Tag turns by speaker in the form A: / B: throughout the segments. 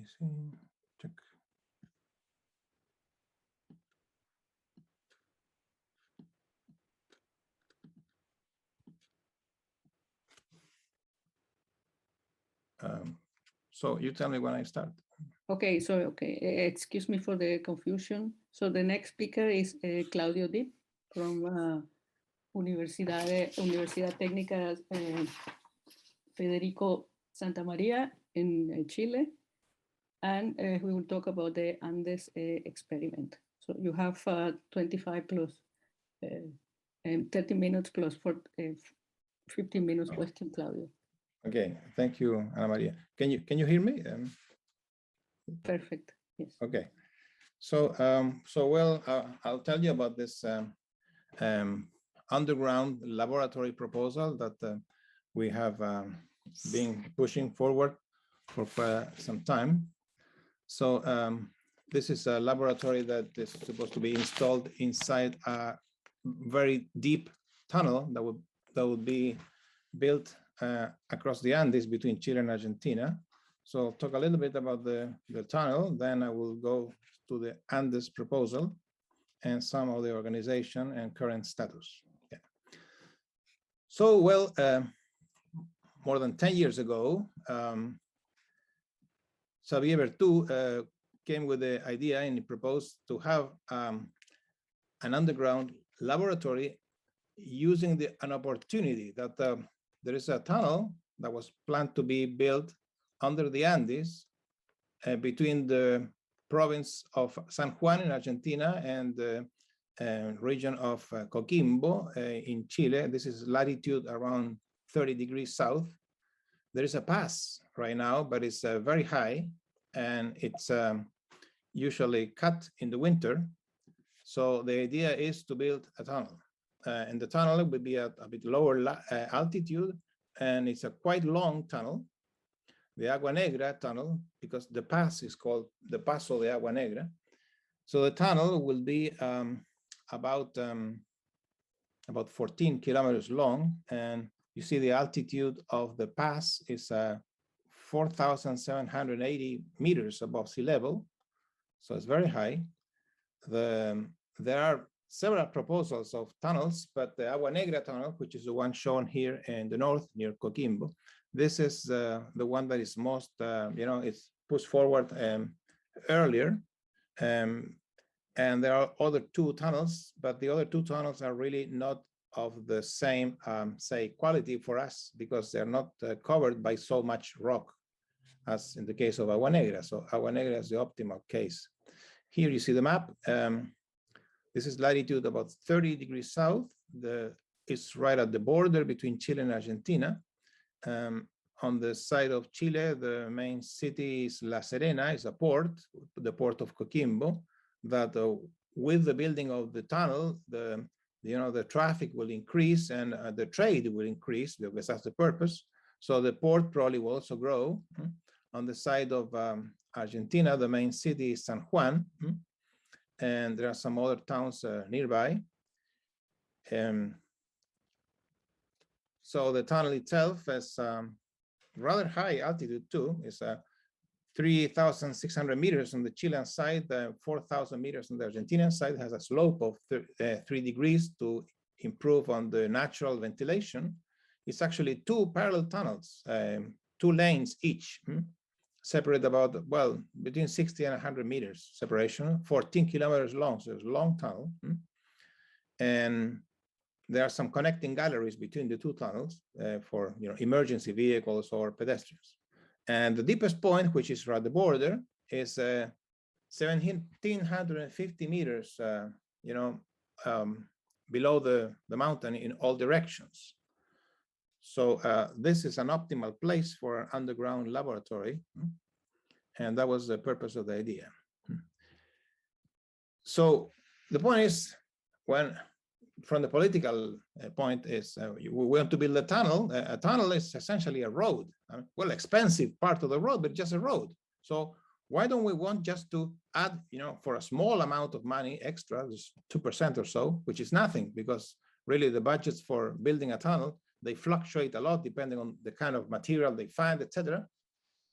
A: me see, check. So you tell me when I start.
B: Okay, so excuse me for the confusion. So the next speaker is Claudio Dib from Universidad Tecnica Federico Santa Maria in Chile, and we will talk about the Andes experiment. So you have 25 plus and 30 minutes plus 15 minutes question, Claudio.
A: Okay, thank you, Ana Maria. Can you hear me?
B: Perfect. Yes.
A: Okay. So I'll tell you about this underground laboratory proposal that we have been pushing forward for some time. So this is a laboratory that is supposed to be installed inside a very deep tunnel that would be built across the Andes between Chile and Argentina. So I'll talk a little bit about the tunnel, then I will go to the Andes proposal and some of the organization and current status. Yeah. So, well, more than 10 years ago, Xavier Bertou came with the idea and he proposed to have an underground laboratory using an opportunity that there is a tunnel that was planned to be built under the Andes between the province of San Juan in Argentina and the region of Coquimbo in Chile. This is latitude around 30 degrees south. There is a pass right now, but it's very high and it's usually cut in the winter. So the idea is to build a tunnel. And the tunnel will be at a bit lower altitude, and it's a quite long tunnel, the Agua Negra tunnel, because the pass is called the Paso de Agua Negra. So the tunnel will be about 14 kilometers long, and you see the altitude of the pass is 4,780 meters above sea level, so it's very high. There are several proposals of tunnels, but the Agua Negra tunnel, which is the one shown here in the north near Coquimbo, this is the one that is most, it's pushed forward earlier. And there are other two tunnels, but the other two tunnels are really not of the same, say, quality for us, because they're not covered by so much rock as in the case of Agua Negra. So Agua Negra is the optimal case. Here you see the map. This is latitude about 30 degrees south. It's right at the border between Chile and Argentina. On the side of Chile, the main city is La Serena, is a port, the port of Coquimbo, that with the building of the tunnel, the traffic will increase and the trade will increase, because that's the purpose. So the port probably will also grow. On the side of Argentina, the main city is San Juan, and there are some other towns nearby. So the tunnel itself is rather high altitude too. It's 3,600 meters on the Chilean side, 4,000 meters on the Argentinian side. It has a slope of 3 degrees to improve on the natural ventilation. It's actually two parallel tunnels, 2 lanes each, separate about, well, between 60 and 100 meters separation, 14 kilometers long, so it's a long tunnel. And there are some connecting galleries between the two tunnels for emergency vehicles or pedestrians. And the deepest point, which is at the border, is 1,750 meters, below the mountain in all directions. So this is an optimal place for an underground laboratory, and that was the purpose of the idea. So the point is, from the political point is, we want to build a tunnel. A tunnel is essentially a road. Well, expensive part of the road, but just a road. So why don't we want just to add, for a small amount of money extra, just 2% or so, which is nothing, because really the budgets for building a tunnel, they fluctuate a lot depending on the kind of material they find, etc.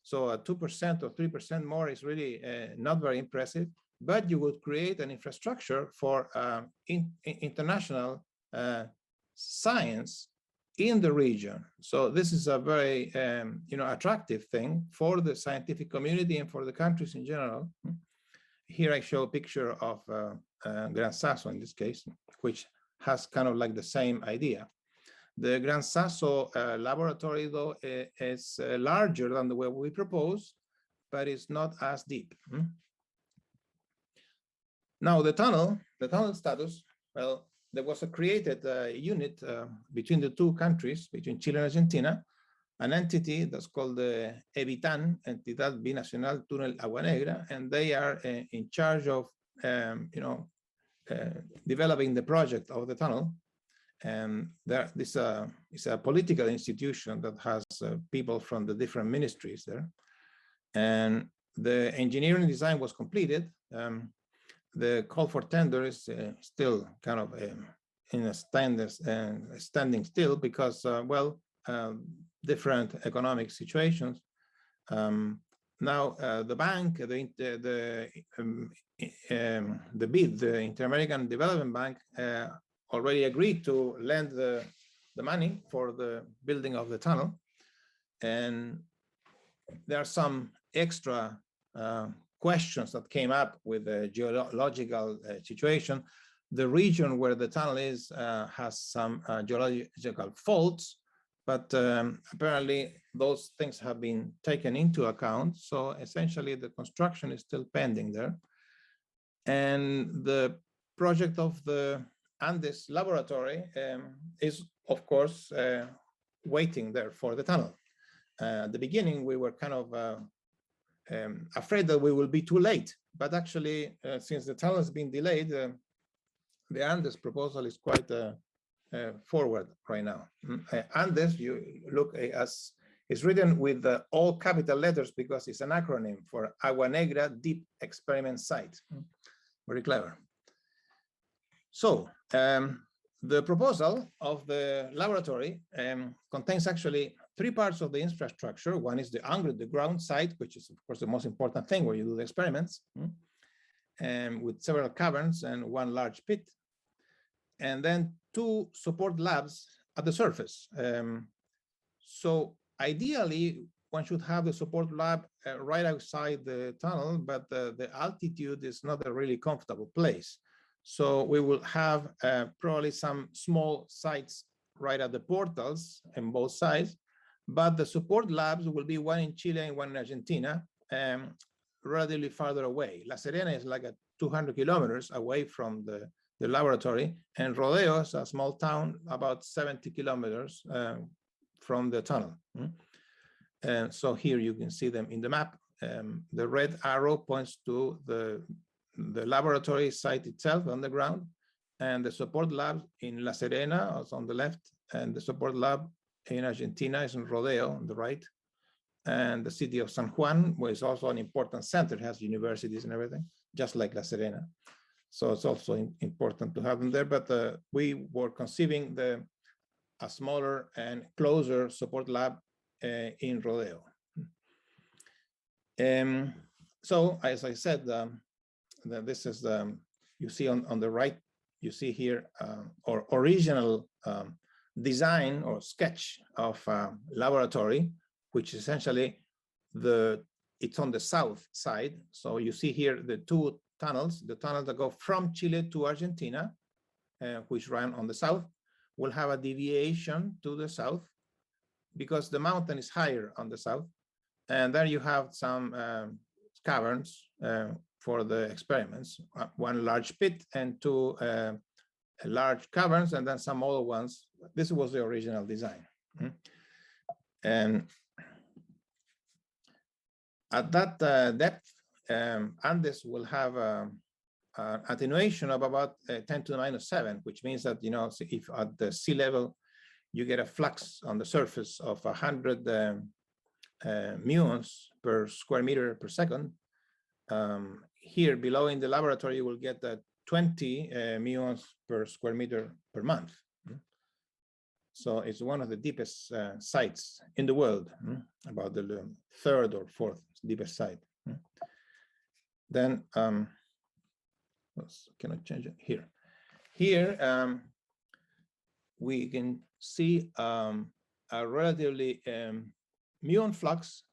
A: So 2% or 3% more is really not very impressive, but you would create an infrastructure for international science in the region. So this is a very attractive thing for the scientific community and for the countries in general. Here I show a picture of Gran Sasso in this case, which has kind of like the same idea. The Gran Sasso laboratory, though, is larger than the way we propose, but it's not as deep. Now the tunnel status, well, there was a created unit between the two countries, between Chile and Argentina, an entity that's called the EBITAN, Entidad Binacional Túnel Agua Negra, and they are in charge of developing the project of the tunnel. And this is a political institution that has people from the different ministries there. And the engineering design was completed. The call for tender is still kind of in a standing still because, different economic situations. Now the bank, the BID, the Inter-American Development Bank, already agreed to lend the money for the building of the tunnel. And there are some extra questions that came up with the geological situation. The region where the tunnel is has some geological faults, but apparently those things have been taken into account. So essentially the construction is still pending there. And the project of the ANDES laboratory is, of course, waiting there for the tunnel. At the beginning, we were kind of afraid that we will be too late, but actually, since the tunnel has been delayed, the ANDES proposal is quite forward right now. ANDES, you look as it's written with all capital letters because it's an acronym for Agua Negra Deep Experiment Site. Very clever. So the proposal of the laboratory contains actually three parts of the infrastructure. One is the underground site, which is of course the most important thing where you do the experiments, with several caverns and one large pit. And then two support labs at the surface. So ideally, one should have the support lab right outside the tunnel, but the altitude is not a really comfortable place. So we will have probably some small sites right at the portals on both sides, but the support labs will be one in Chile and one in Argentina, relatively farther away. La Serena is like 200 kilometers away from the laboratory, and Rodeo is a small town about 70 kilometers from the tunnel. And so here you can see them in the map. The red arrow points to the laboratory site itself on the ground, and the support lab in La Serena is on the left, and the support lab in Argentina is in Rodeo on the right. And the city of San Juan, which is also an important center, it has universities and everything, just like La Serena. So it's also important to have them there, but we were conceiving a smaller and closer support lab in Rodeo. So as I said, this is you see on the right, you see here our original design or sketch of laboratory, which essentially it's on the south side. So you see here the two tunnels, the tunnels that go from Chile to Argentina, which run on the south, will have a deviation to the south because the mountain is higher on the south. And there you have some caverns for the experiments, one large pit and two large caverns, and then some other ones. This was the original design. And at that depth, Andes will have attenuation of about 10 to the -7, which means that, if at the sea level, you get a flux on the surface of 100 muons per square meter per second. Here below in the laboratory, you will get 20 muons per square meter per month. So it's one of the deepest sites in the world, about the third or fourth deepest site. Then, can I change it? Here. Here, we can see a relatively muon flux.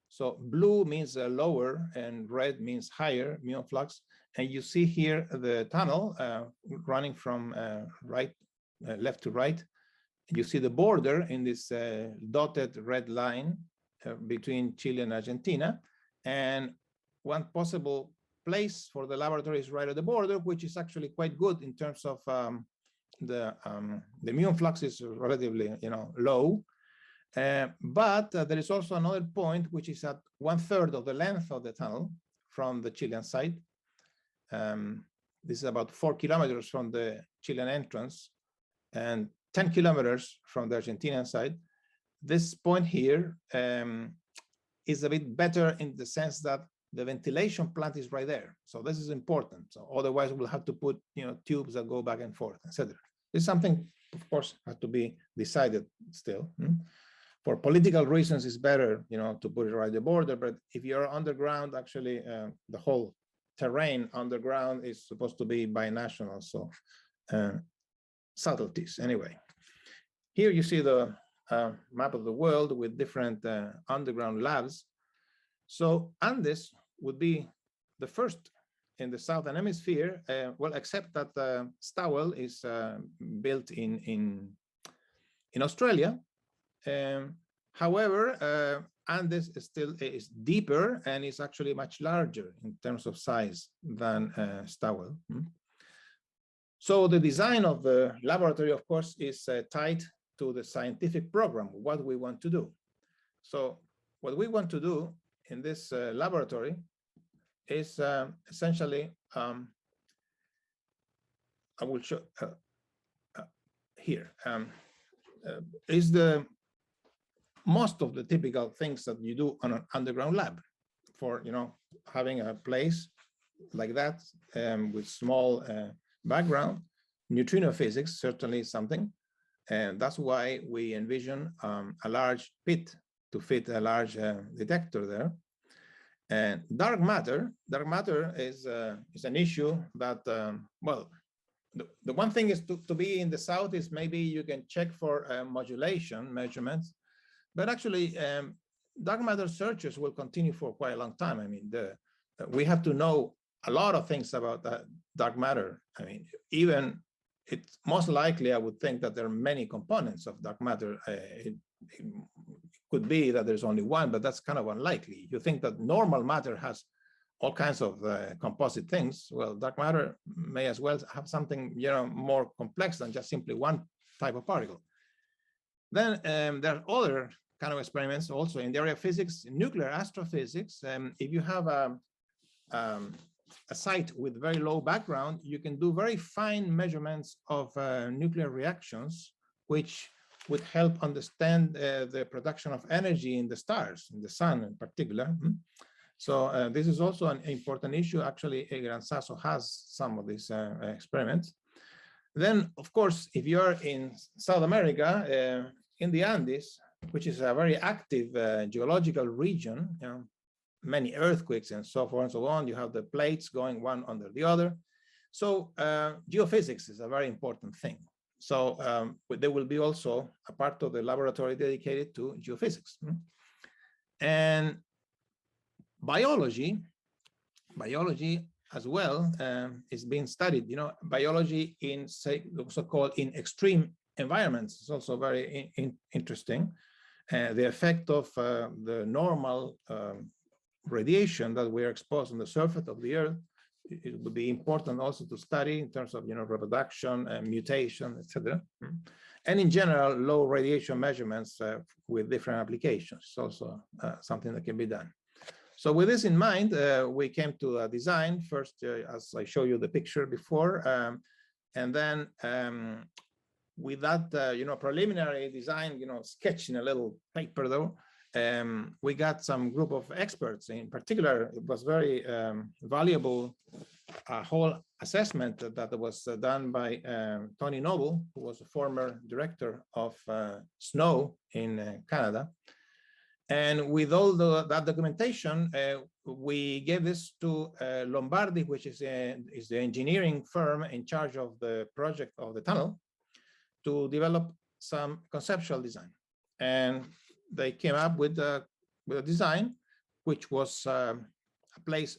A: So blue means lower and red means higher muon flux. And you see here the tunnel running from left to right. You see the border in this dotted red line between Chile and Argentina. And one possible place for the laboratory is right at the border, which is actually quite good in terms of the muon flux is relatively, low. But there is also another point which is at 1/3 of the length of the tunnel from the Chilean side. This is about 4 kilometers from the Chilean entrance and 10 kilometers from the Argentinian side. This point here is a bit better in the sense that the ventilation plant is right there. So this is important. So otherwise we'll have to put, tubes that go back and forth, etc. This is something, of course, has to be decided still. For political reasons, it's better, to put it right at the border. But if you're underground, actually, the whole terrain underground is supposed to be binational. So subtleties, anyway. Here you see the map of the world with different underground labs. So Andes would be the first in the southern hemisphere, well, except that Stawell is built in Australia. However, Andes is deeper and is actually much larger in terms of size than Stawell. So the design of the laboratory, of course, is tied to the scientific program, what we want to do. So what we want to do in this laboratory is essentially, I will show here, is the most of the typical things that you do on an underground lab for, having a place like that with small background. Neutrino physics certainly is something. And that's why we envision a large pit to fit a large detector there. And dark matter is an issue that, well, the one thing is to be in the south is maybe you can check for modulation measurements, but actually dark matter searches will continue for quite a long time. I mean, we have to know a lot of things about dark matter. I mean, even it's most likely, I would think that there are many components of dark matter. It could be that there's only one, but that's kind of unlikely. You think that normal matter has all kinds of composite things. Well, dark matter may as well have something, more complex than just simply one type of particle. Then there are other kind of experiments also in the area of physics, nuclear astrophysics. If you have a site with very low background, you can do very fine measurements of nuclear reactions, which would help understand the production of energy in the stars, in the sun in particular. So this is also an important issue. Actually, Gran Sasso has some of these experiments. Then, of course, if you're in South America, in the Andes, which is a very active geological region, many earthquakes and so forth and so on, you have the plates going one under the other. So geophysics is a very important thing. So there will be also a part of the laboratory dedicated to geophysics. And biology as well is being studied. Biology in, say, so-called in extreme environments is also very interesting. The effect of the normal radiation that we are exposed on the surface of the Earth, it would be important also to study in terms of reproduction and mutation, etc. And in general, low radiation measurements with different applications is also something that can be done. So with this in mind, we came to a design first, as I showed you the picture before, and then with that, preliminary design, sketch in a little paper though, we got some group of experts. In particular, it was very valuable a whole assessment that was done by Tony Noble, who was a former director of snow in Canada. And with all that documentation, we gave this to Lombardi, which is the engineering firm in charge of the project of the tunnel, to develop some conceptual design. And they came up with a design, which was a place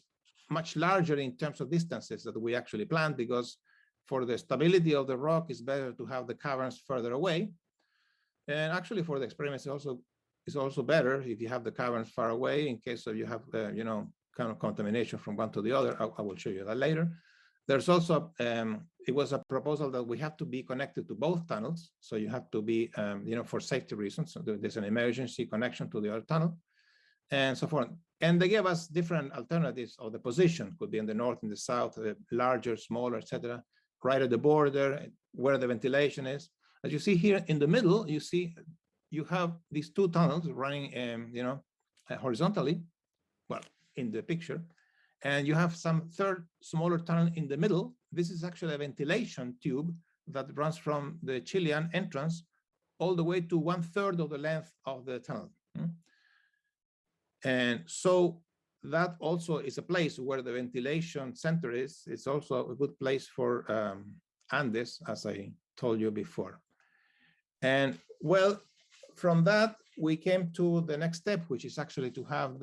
A: much larger in terms of distances that we actually planned, because for the stability of the rock, it's better to have the caverns further away. And actually for the experiments, it's also better if you have the caverns far away in case of you have, you know, kind of contamination from one to the other. I will show you that later. There's also, it was a proposal that we have to be connected to both tunnels. So you have to be, you know, for safety reasons, so there's an emergency connection to the other tunnel and so forth. And they gave us different alternatives of the position, could be in the north, in the south, larger, smaller, etc. Right at the border, where the ventilation is. As you see here in the middle, you see, you have these two tunnels running, you know, horizontally, well, in the picture. And you have some third smaller tunnel in the middle. This is actually a ventilation tube that runs from the Chilean entrance all the way to 1/3 of the length of the tunnel. And so that also is a place where the ventilation center is. It's also a good place for Andes, as I told you before. And well, from that, we came to the next step, which is actually to have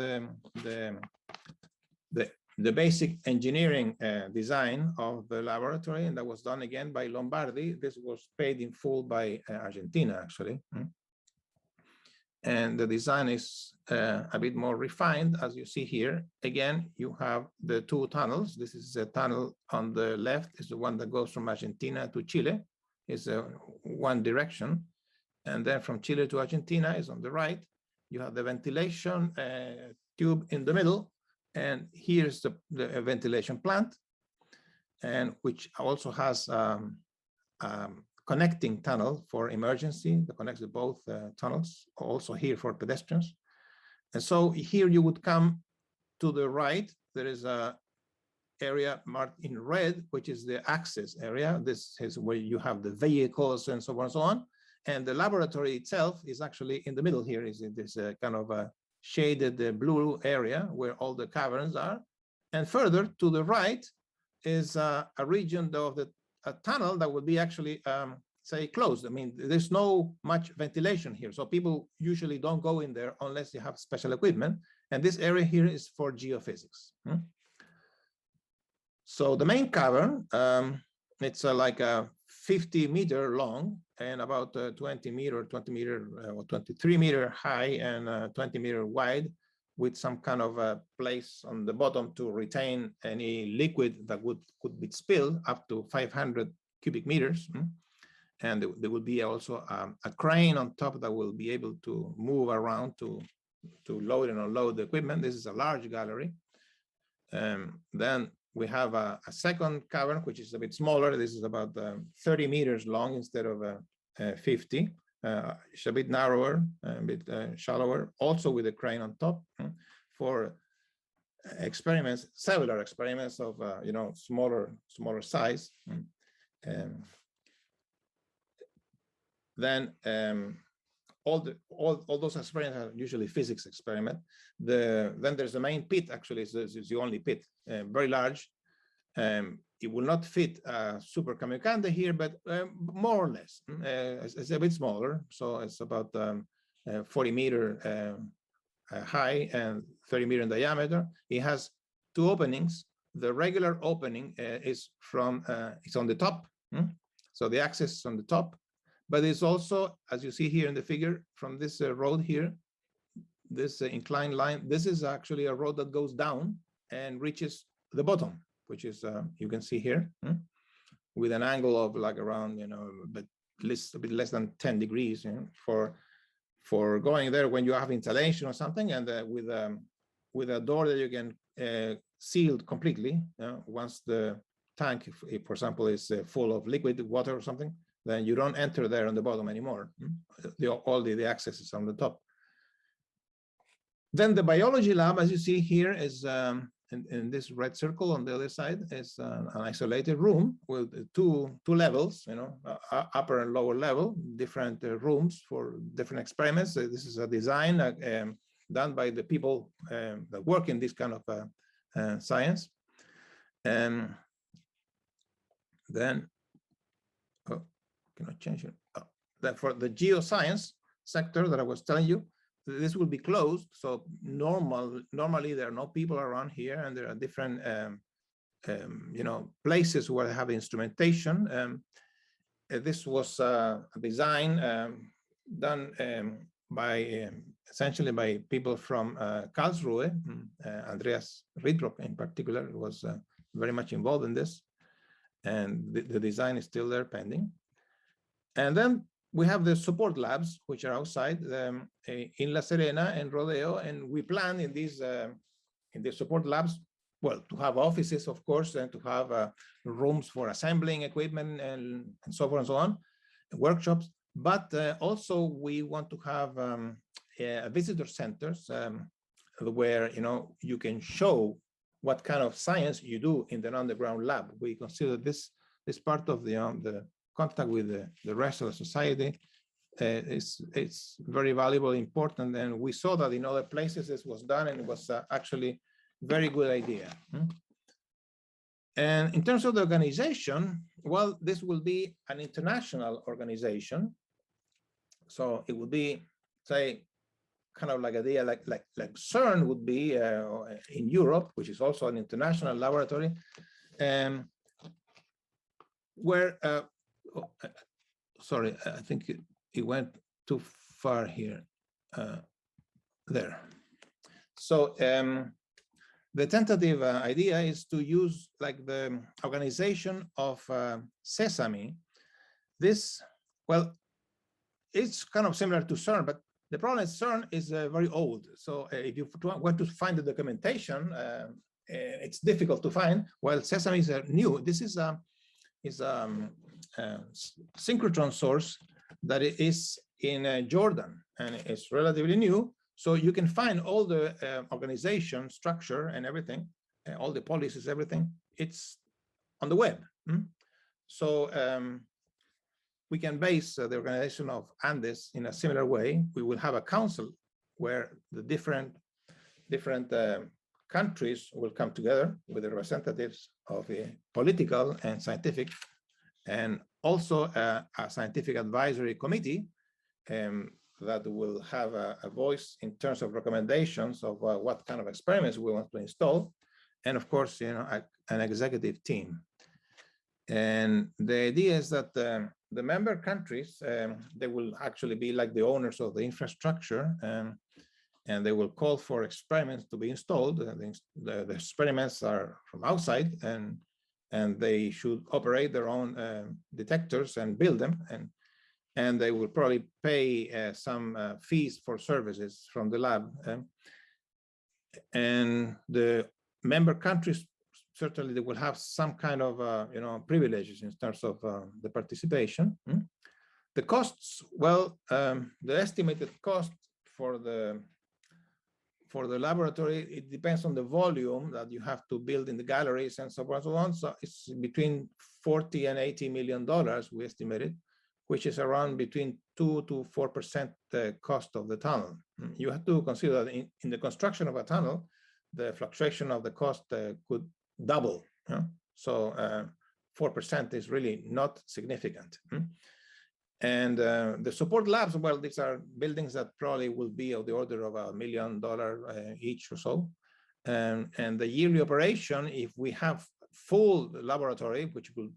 A: the basic engineering design of the laboratory, and that was done again by Lombardi. This was paid in full by Argentina, actually. And the design is a bit more refined, as you see here. Again, you have the two tunnels. This is a tunnel on the left, is the one that goes from Argentina to Chile. It's one direction. And then from Chile to Argentina is on the right. You have the ventilation tube in the middle. And here's the ventilation plant, and which also has connecting tunnel for emergency that connects to both tunnels, also here for pedestrians. And so here you would come to the right. There is a area marked in red, which is the access area. This is where you have the vehicles and so on and so on. And the laboratory itself is actually in the middle here, is in this kind of a shaded blue area where all the caverns are. And further to the right is a region of a tunnel that would be actually, say, closed. I mean, there's no much ventilation here. So people usually don't go in there unless you have special equipment. And this area here is for geophysics. So the main cavern, it's like a 50-meter long and about 20 or 23-meter high and 20-meter wide, with some kind of a place on the bottom to retain any liquid that could be spilled up to 500 cubic meters. And there will be also a crane on top that will be able to move around to load and unload the equipment. This is a large gallery. Then we have a second cavern, which is a bit smaller. This is about 30 meters long instead of 50. It's a bit narrower, a bit shallower, also with a crane on top for experiments, cellular experiments of you know, smaller size. Then all those experiments are usually physics experiment. Then there's the main pit. Actually, is the only pit, very large. It will not fit a super kamikande here, but more or less. It's a bit smaller, so it's about 40-meter high and 30-meter in diameter. It has two openings. The regular opening is from it's on the top, so the access is on the top. But it's also, as you see here in the figure, from this road here, this inclined line, this is actually a road that goes down and reaches the bottom, which is, you can see here, with an angle of like around, you know, but a bit less than 10 degrees, you know, for going there when you have installation or something, and with a door that you can seal completely, once the tank, if for example, is full of liquid water or something, then you don't enter there on the bottom anymore. All the access is on the top. Then the biology lab, as you see here, is in this red circle on the other side is an isolated room with two levels, you know, upper and lower level, different rooms for different experiments. So this is a design done by the people that work in this kind of science. And then, oh, can I change it? Oh, that for the geoscience sector that I was telling you, this will be closed. So normally there are no people around here, and there are different, you know, places where they have instrumentation. This was a design done by essentially by people from Karlsruhe. Andreas Riedrock in particular was very much involved in this, and the design is still there pending. And then we have the support labs, which are outside in La Serena and Rodeo, and we plan in these support labs, well, to have offices, of course, and to have rooms for assembling equipment and so forth and so on, workshops. But also we want to have visitor centers where, you know, you can show what kind of science you do in the underground lab. We consider this part of the contact with the rest of the society it's very valuable, important, and we saw that in other places this was done, and it was actually very good idea. And in terms of the organization, well, this will be an international organization. So it would be, say, kind of like a idea like CERN would be in Europe, which is also an international laboratory, where, sorry, I think it went too far here, there. So the tentative idea is to use like the organization of Sesame. This, well, it's kind of similar to CERN, but the problem is CERN is very old. So if you want to find the documentation, it's difficult to find, while Sesame is new. This is a synchrotron source that is in Jordan, and it's relatively new. So you can find all the organization structure and everything, all the policies, everything. It's on the web. So we can base the organization of Andes in a similar way. We will have a council where the different countries will come together with the representatives of the political and scientific, and also a scientific advisory committee that will have a voice in terms of recommendations of what kind of experiments we want to install, and of course, you know, an executive team. And the idea is that the member countries, they will actually be like the owners of the infrastructure, and they will call for experiments to be installed. The experiments are from outside, and they should operate their own detectors and build them, and they will probably pay some fees for services from the lab. And the member countries, certainly they will have some kind of you know, privileges in terms of the participation. The costs, well, the estimated cost for the laboratory, it depends on the volume that you have to build in the galleries and so on and so on. So it's between $40 and $80 million, we estimated, which is around between 2 to 4% the cost of the tunnel. You have to consider that in the construction of a tunnel, the fluctuation of the cost could double. So 4% is really not significant. And the support labs, well, these are buildings that probably will be of the order of $1 million each or so. And the yearly operation, if we have full laboratory, which will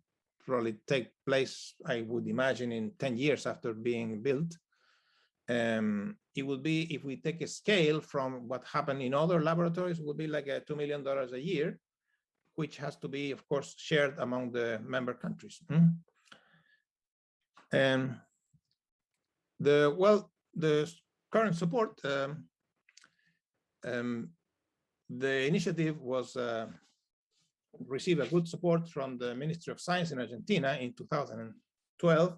A: probably take place, I would imagine, in 10 years after being built, it will be, if we take a scale from what happened in other laboratories, it would be like $2 million a year, which has to be, of course, shared among the member countries. And the current support, the initiative was received a good support from the Ministry of Science in Argentina in 2012.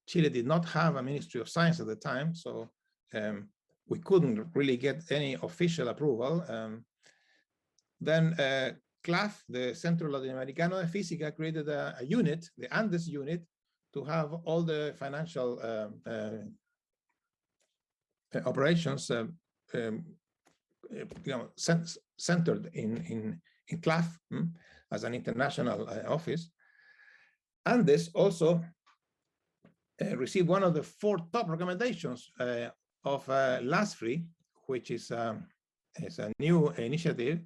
A: Chile did not have a Ministry of Science at the time, so we couldn't really get any official approval. Then CLAF, the Centro Latinoamericano de Física, created a unit, the Andes unit, to have all the financial operations centered in CLAF as an international office. Andes also received one of the 4 top recommendations of LASFRI, which is a new initiative.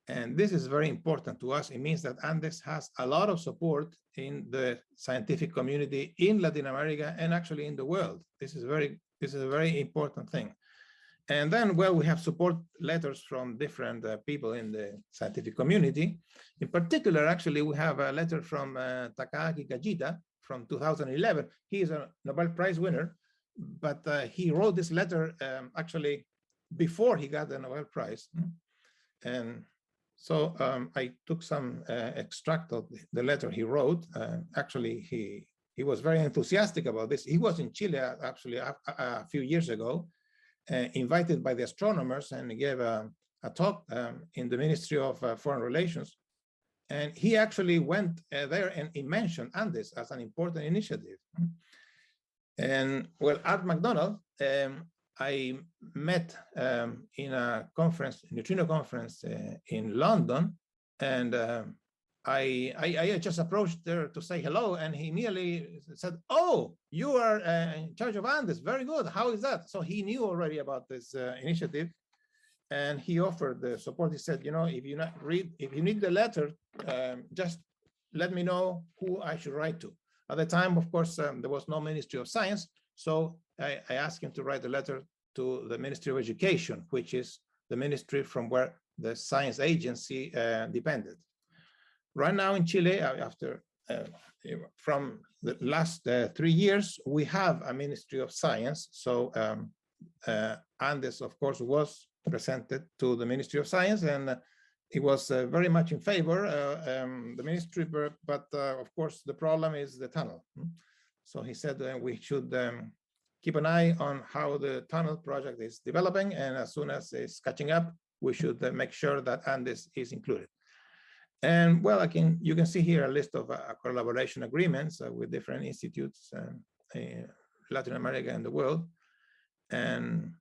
A: And this is very important to us. It means that Andes has a lot of support in the scientific community in Latin America and actually in the world. This is a very important thing. And then, well, we have support letters from different people in the scientific community. In particular, actually, we have a letter from Takaaki Kajita from 2011. He is a Nobel Prize winner, but he wrote this letter actually before he got the Nobel Prize. And so I took some extract of the letter he wrote. Actually, he was very enthusiastic about this. He was in Chile actually a few years ago, invited by the astronomers, and gave a talk in the Ministry of Foreign Relations. And he actually went there and he mentioned Andes as an important initiative. And well, Art McDonald, I met in a conference, neutrino conference in London, and I just approached there to say hello, and he immediately said, "Oh, you are in charge of Andes. Very good. How is that?" So he knew already about this initiative, and he offered the support. He said, "You know, if you need the letter, just let me know who I should write to." At the time, of course, there was no Ministry of Science, so I asked him to write a letter to the Ministry of Education, which is the ministry from where the science agency depended. Right now in Chile, after from the last 3 years, we have a Ministry of Science. So Andes, of course, was presented to the Ministry of Science, and it was very much in favor, the ministry, but of course, the problem is the tunnel. So he said we should keep an eye on how the tunnel project is developing, and as soon as it's catching up, we should make sure that Andes is included. And well, you can see here a list of collaboration agreements with different institutes in Latin America and the world. And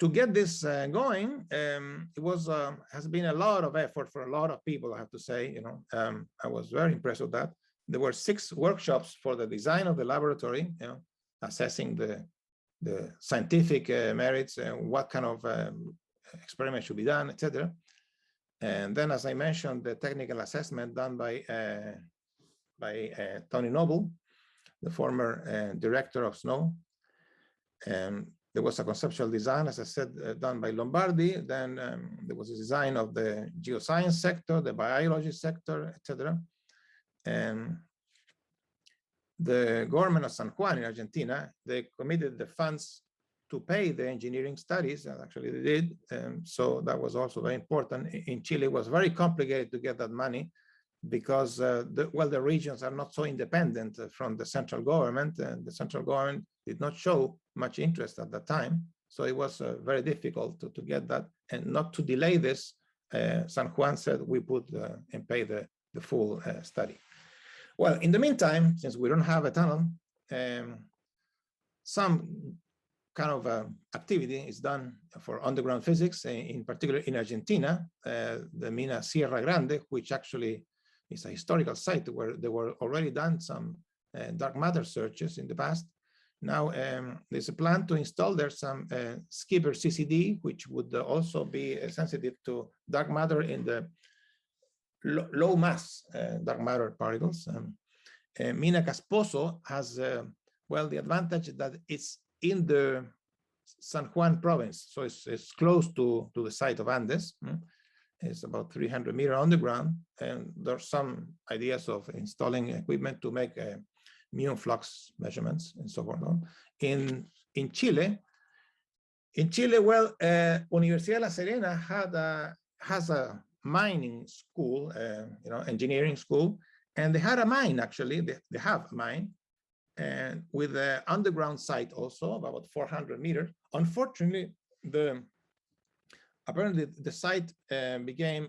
A: to get this going, it has been a lot of effort for a lot of people, I have to say. You know, I was very impressed with that. There were 6 workshops for the design of the laboratory, you know, assessing the scientific merits and what kind of experiment should be done, etc. And then, as I mentioned, the technical assessment done by Tony Noble, the former director of SNO. And there was a conceptual design, as I said, done by Lombardi. Then there was a design of the geoscience sector, the biology sector, etc. And the government of San Juan in Argentina, they committed the funds to pay the engineering studies, and actually they did. So that was also very important. In Chile, it was very complicated to get that money because, the regions are not so independent from the central government, and the central government did not show much interest at that time. So it was very difficult to get that, and not to delay this. San Juan said we put and pay the full study. Well, in the meantime, since we don't have a tunnel, some kind of activity is done for underground physics, in particular in Argentina, the Mina Sierra Grande, which actually is a historical site where there were already done some dark matter searches in the past. Now there's a plan to install there some Skipper CCD, which would also be sensitive to dark matter in the low mass dark matter particles. Mina Casposo has, the advantage that it's in the San Juan province, so it's close to the site of Andes. It's about 300 meters underground, and there's some ideas of installing equipment to make muon flux measurements and so on. In Chile, Universidad La Serena has a mining school, engineering school, and they had a mine actually. They have a mine, and with the underground site also about 400 meters. Unfortunately, the apparently the site became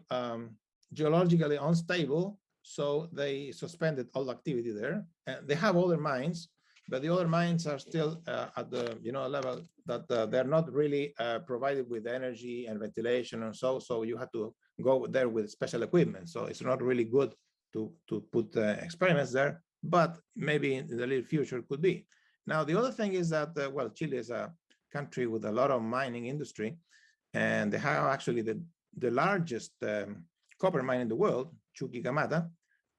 A: geologically unstable, so they suspended all activity there. And they have other mines, but the other mines are still at the level that they're not really provided with energy and ventilation and so you have to go there with special equipment. So it's not really good to put experiments there, but maybe in the near future could be. Now, the other thing is that, well, Chile is a country with a lot of mining industry, and they have actually the largest copper mine in the world, Chuquicamata,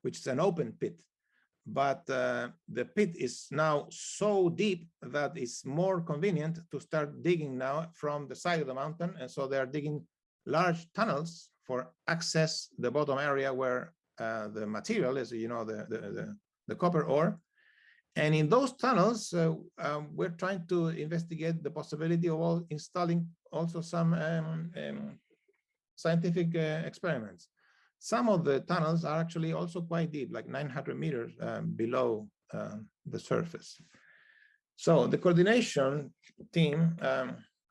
A: which is an open pit. But the pit is now so deep that it's more convenient to start digging now from the side of the mountain. And so they're digging large tunnels for access the bottom area where the material is, the copper ore. And in those tunnels, we're trying to investigate the possibility of installing also some scientific experiments. Some of the tunnels are actually also quite deep, like 900 meters below the surface. So the coordination team,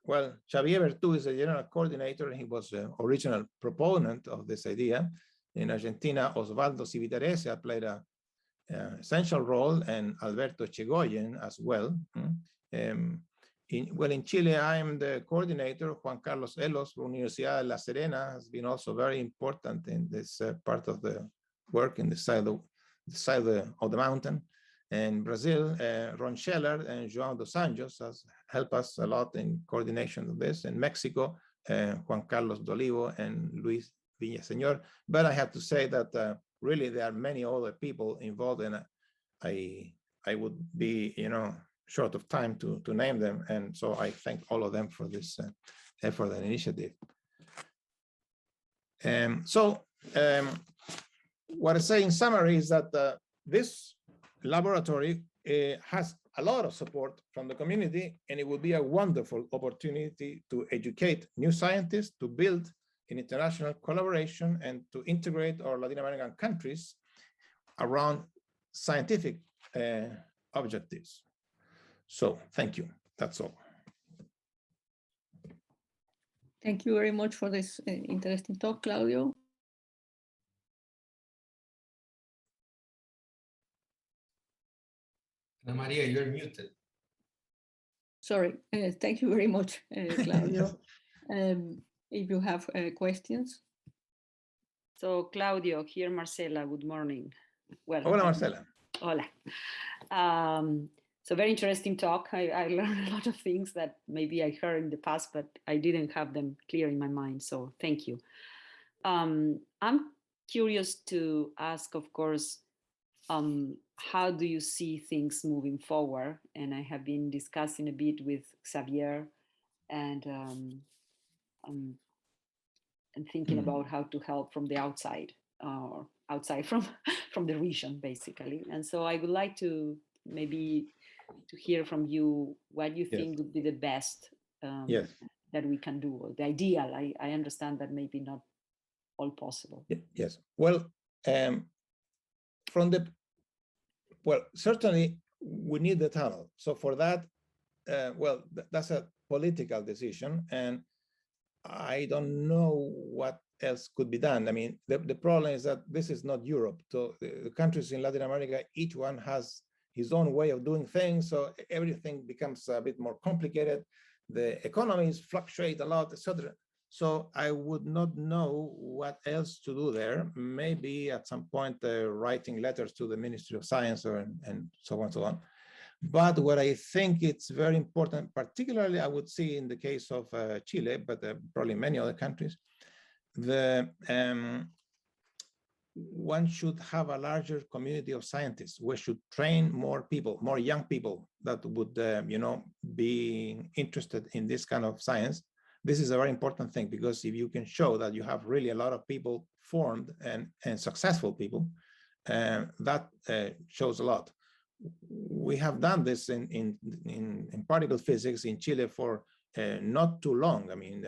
A: well, Xavier Bertú is a general coordinator, and he was the original proponent of this idea. In Argentina, Osvaldo Civitaresia played a essential role, and Alberto Chegoyen as well. In Chile, I'm the coordinator. Juan Carlos Elos from Universidad de La Serena has been also very important in this part of the work in the side of the mountain. In Brazil, Ron Scheller and João dos Anjos has helped us a lot in coordination of this. In Mexico, Juan Carlos Dolivo and Luis Villaseñor. But I have to say that really there are many other people involved, and I would be, short of time to name them. And so I thank all of them for this effort and initiative. What I say in summary is that this laboratory has a lot of support from the community, and it will be a wonderful opportunity to educate new scientists, to build an international collaboration, and to integrate our Latin American countries around scientific objectives. So thank you. That's all.
B: Thank you very much for this interesting talk, Claudio.
C: Ana Maria, you're muted.
B: Sorry. Thank you very much, Claudio. If you have questions.
D: So Claudio, here Marcela, good morning. Well,
A: hola, Marcela.
D: Hola. So very interesting talk. I learned a lot of things that maybe I heard in the past, but I didn't have them clear in my mind. So thank you. I'm curious to ask, of course, how do you see things moving forward? And I have been discussing a bit with Xavier and thinking about how to help from the outside, or outside from the region, basically. And so I would like to maybe to hear from you what you think would be the best that we can do, or the ideal. I understand that maybe not all possible.
A: Yes. Well, certainly we need the tunnel. So for that, that's a political decision, and I don't know what else could be done. I mean, the problem is that this is not Europe. So the countries in Latin America, each one has his own way of doing things. So everything becomes a bit more complicated. The economies fluctuate a lot, etc. So I would not know what else to do there. Maybe at some point writing letters to the Ministry of Science and so on and so on. But what I think it's very important, particularly I would see in the case of Chile, but probably many other countries, one should have a larger community of scientists. We should train more people, more young people that would, be interested in this kind of science. This is a very important thing, because if you can show that you have really a lot of people formed and successful people, that shows a lot. We have done this in particle physics in Chile for not too long. I mean,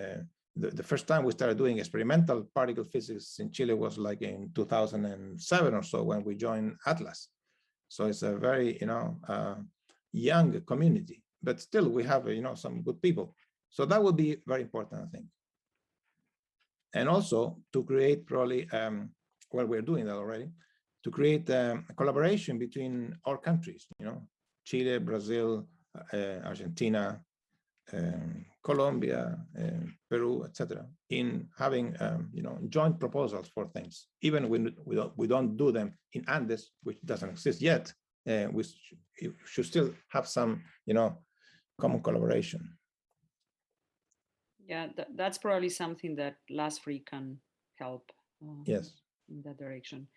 A: the first time we started doing experimental particle physics in Chile was like in 2007 or so, when we joined Atlas. So it's a very, young community, but still we have, some good people. So that would be very important, I think. And also to create probably, well, we're doing that already, to create a collaboration between our countries, you know, Chile, Brazil, Argentina, Colombia, Peru, etc., in having you know, joint proposals for things. Even when we don't do them in Andes, which doesn't exist yet, we should still have some, you know, common collaboration.
D: Yeah, that's probably something that LASFRI can help.
A: Yes. In
D: that direction.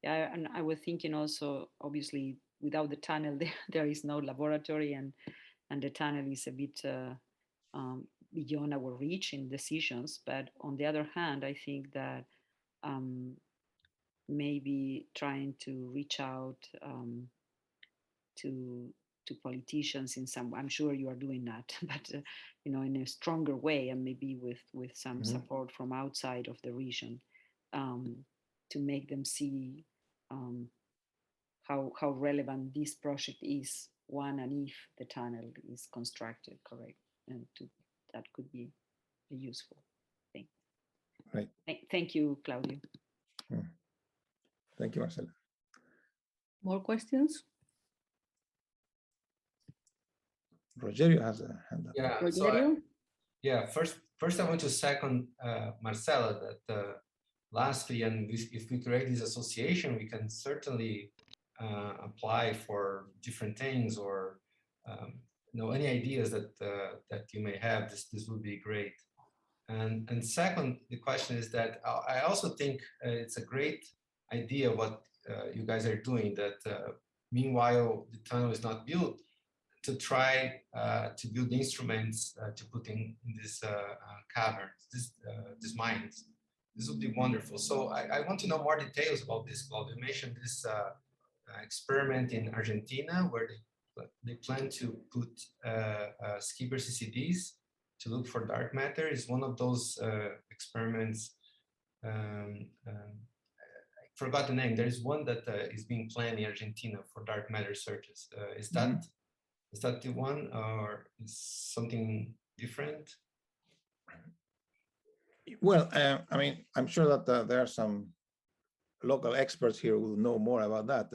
D: Yeah, and I was thinking also, obviously, without the tunnel, there is no laboratory, and the tunnel is a bit beyond our reach in decisions. But on the other hand, I think that maybe trying to reach out to politicians in some, I'm sure you are doing that, but you know, in a stronger way, and maybe with some support from outside of the region, to make them see how relevant this project is, one, and if the tunnel is constructed correct, and that could be a useful thing.
A: Right.
D: Thank you, Claudio.
A: Thank you, Marcela.
B: More questions?
A: Rogerio has a hand up.
C: Yeah,
B: Rogerio?
C: First I want to second Marcela that lastly, and if we create this association, we can certainly apply for different things, or you know, any ideas that you may have. This would be great. And second, the question is that I also think it's a great idea what you guys are doing. That meanwhile the tunnel is not built, to try to build instruments to put in this caverns, these mines. This would be wonderful. So I want to know more details about this, Claudio. You mentioned this experiment in Argentina where they plan to put skipper CCDs to look for dark matter. Is one of those experiments. I forgot the name. There is one that is being planned in Argentina for dark matter searches. Is that the one, or is something different?
A: Well, I mean, I'm sure that there are some local experts here who know more about that.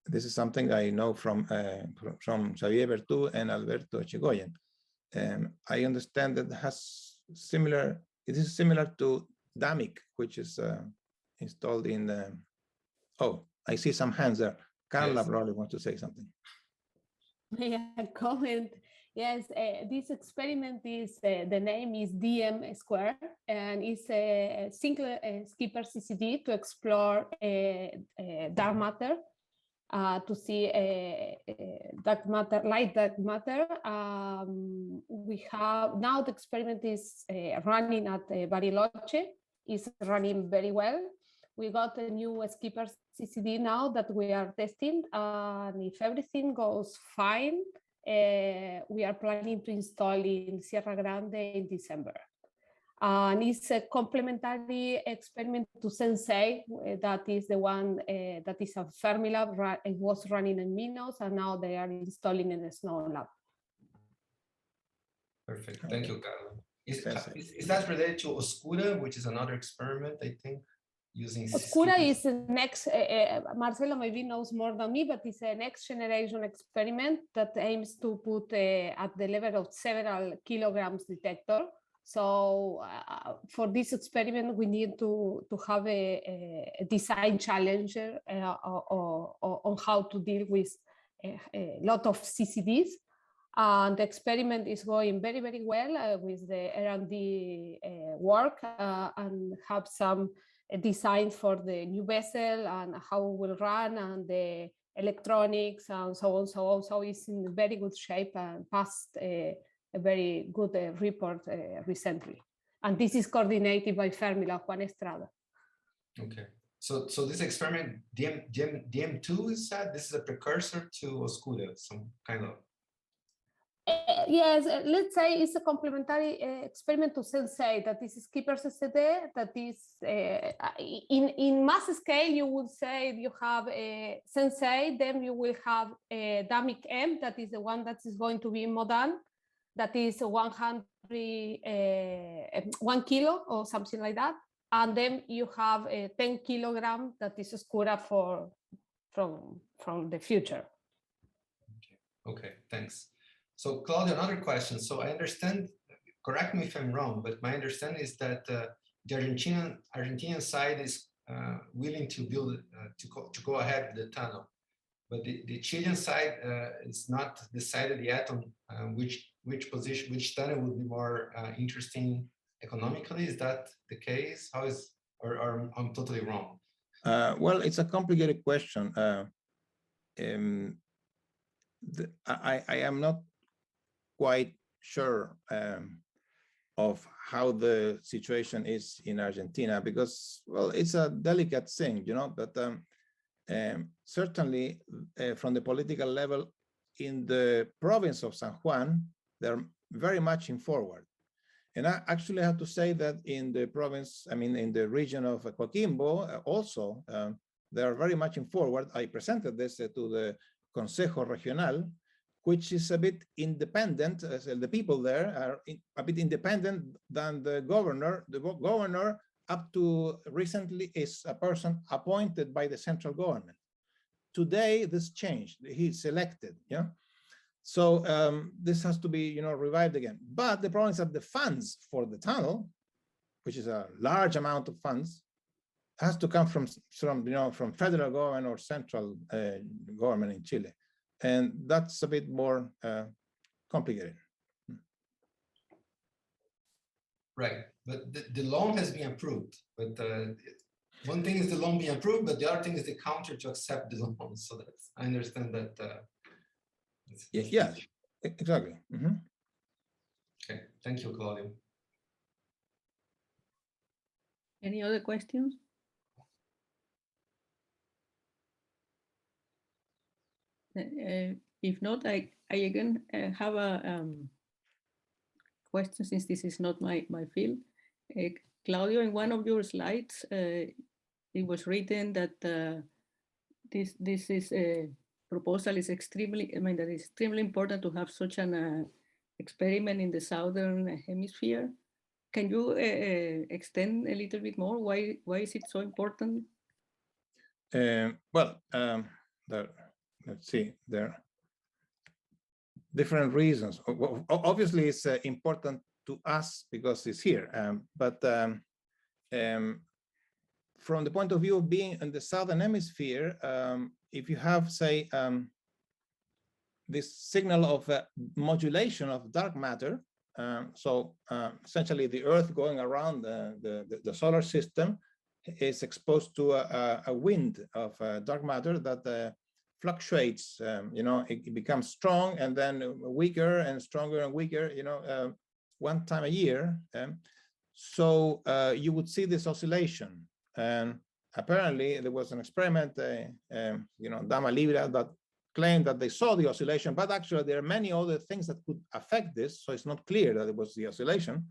A: This is something I know from Xavier Bertú and Alberto Echegoyen. I understand that it is similar to DAMIC, which is installed in, oh, I see some hands there. Carla
C: Yes.
A: probably wants to say something.
E: May I comment? Yes, this experiment is, the name is DM², and it's a single skipper CCD to explore dark matter, to see dark matter, light dark matter. We have, now the experiment is running at Bariloche, is running very well. We got a new skipper CCD now that we are testing, and if everything goes fine, we are planning to install in Sierra Grande in December. And it's a complementary experiment to Sensei, that is the one that is a Fermilab. It was running in Minos, and now they are installing in a Snow Lab.
C: Perfect. Thank you, Carla. Is that related to Oscura, which is another experiment, I think?
E: Oscura is the next, Marcelo maybe knows more than me, but it's a next generation experiment that aims to put at the level of several kilograms detector. So for this experiment, we need to have a design challenge on how to deal with a lot of CCDs. And the experiment is going very, very well with the R&D work, and have some designs for the new vessel and how it will run, and the electronics and so on, so on. So it's in very good shape and passed a very good report recently. And this is coordinated by Fermilab, Juan Estrada.
C: Okay. So this experiment, DM2 is that? This is a precursor to Oscura, some kind of...
E: Yes, let's say it's a complementary experiment to Sensei, that is skipper CCD, that is in mass scale. You would say you have a Sensei, then you will have a DAMIC-M, that is the one that is going to be in Modan, that is 100 every 1 kilo or something like that. And then you have a 10 kilogram that is Escura from the future.
C: Okay, thanks. So Claudio, another question. So I understand, correct me if I'm wrong, but my understanding is that the Argentinian side is willing to build, to go ahead with the tunnel. But the Chilean side is not decided yet on which position, which tunnel would be more interesting economically. Is that the case? How is, or I'm totally wrong?
A: Well, it's a complicated question. I am not quite sure of how the situation is in Argentina, because, well, it's a delicate thing, you know, but certainly from the political level in the province of San Juan, they're very much in forward. And I actually have to say that in the province, I mean, in the region of Coquimbo, also, they are very much in forward. I presented this to the Consejo Regional, which is a bit independent. The people there are a bit independent than the governor. The governor, up to recently, is a person appointed by the central government. Today, this changed. He's elected. Yeah. So this has to be, you know, revived again. But the problem is that the funds for the tunnel, which is a large amount of funds, has to come from you know, from federal government or central government in Chile, and that's a bit more complicated.
C: Right, but the loan has been approved. But one thing is the loan being approved, but the other thing is the counter to accept the loan. So that's, I understand that.
A: Yeah, exactly. Mm-hmm.
C: Okay, thank you, Claudio.
B: Any other questions? If not, I again have a question, since this is not my field. Claudio, in one of your slides, it was written that this is a proposal is extremely, I mean, that is extremely important to have such an experiment in the southern hemisphere. Can you extend a little bit more? Why is it so important?
A: Well, let's see, there are different reasons. Obviously, it's important to us because it's here, but from the point of view of being in the southern hemisphere, if you have, say, this signal of modulation of dark matter, so essentially the Earth going around the solar system is exposed to a wind of dark matter that fluctuates. You know, it becomes strong and then weaker and stronger and weaker, you know, one time a year. So you would see this oscillation. And apparently there was an experiment, you know, Dama Libra, that claimed that they saw the oscillation, but actually there are many other things that could affect this. So it's not clear that it was the oscillation.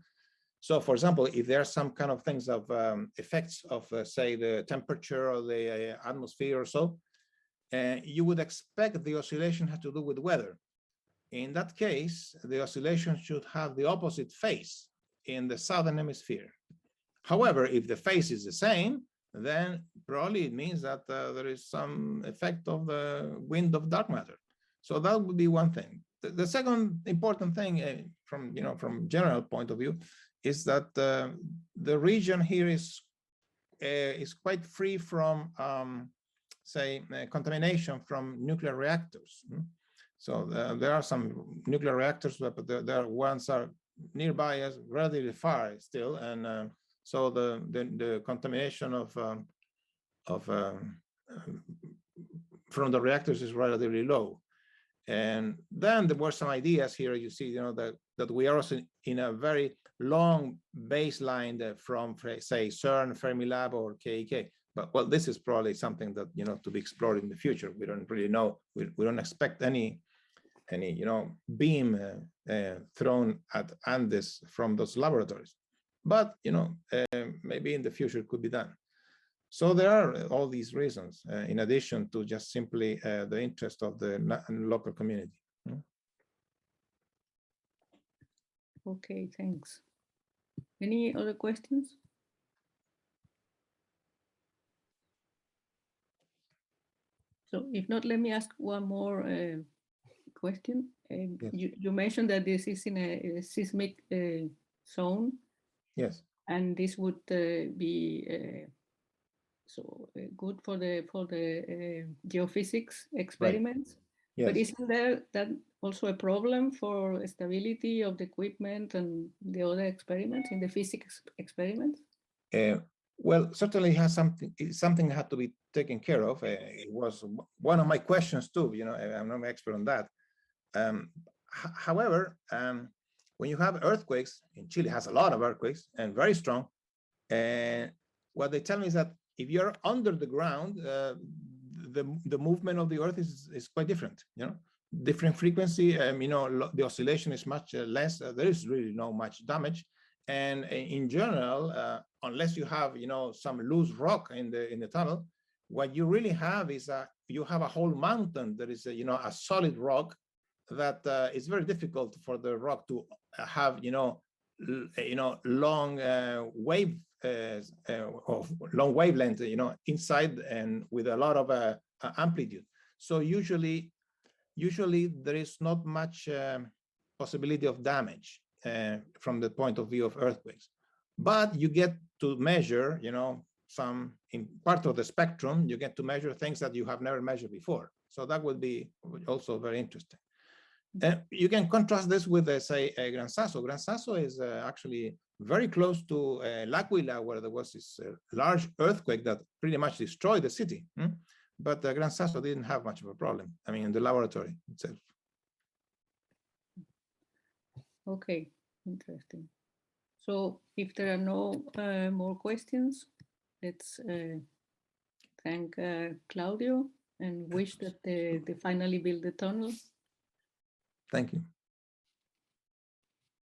A: So for example, if there are some kind of things of effects of, say, the temperature or the atmosphere or so, you would expect the oscillation has to do with weather. In that case, the oscillation should have the opposite phase in the southern hemisphere. However, if the phase is the same, then probably it means that there is some effect of the wind of dark matter. So that would be one thing. The second important thing from, you know, from general point of view is that the region here is quite free from, say, contamination from nuclear reactors. So there are some nuclear reactors, but there are ones are nearby us, relatively far still, and so the contamination from the reactors is relatively low. And then there were some ideas here. You see, you know, that we are also in a very long baseline from, say, CERN, Fermilab, or KEK. But well, this is probably something that, you know, to be explored in the future. We don't really know. We don't expect any you know, beam thrown at Andes from those laboratories. But, you know, maybe in the future it could be done. So there are all these reasons, in addition to just simply the interest of the local community.
B: Okay, thanks. Any other questions? So if not, let me ask one more question.
A: Yes.
B: You mentioned that this is in a seismic zone.
A: Yes.
B: And this would be good for the geophysics experiments.
A: Yes.
B: But isn't there that also a problem for stability of the equipment and the other experiments in the physics experiments?
A: Well, certainly has something that had to be taken care of. It was one of my questions too. You know, I'm not an expert on that. However, when you have earthquakes, and Chile has a lot of earthquakes and very strong, and what they tell me is that if you're under the ground, the movement of the earth is quite different. You know, different frequency. You know, the oscillation is much less. There is really no much damage, and in general, unless you have some loose rock in the tunnel, what you really have is you have a whole mountain that is a solid rock that it's very difficult for the rock to have long wave of long wavelength inside and with a lot of amplitude. So usually there is not much possibility of damage from the point of view of earthquakes, but you get to measure some in part of the spectrum. You get to measure things that you have never measured before, so that would be also very interesting. You can contrast this with, say, Gran Sasso. Gran Sasso is actually very close to L'Aquila, where there was this large earthquake that pretty much destroyed the city. But Gran Sasso didn't have much of a problem, I mean, in the laboratory itself.
B: Okay, interesting. So if there are no more questions, let's thank Claudio and wish that they finally build the tunnel.
A: Thank you.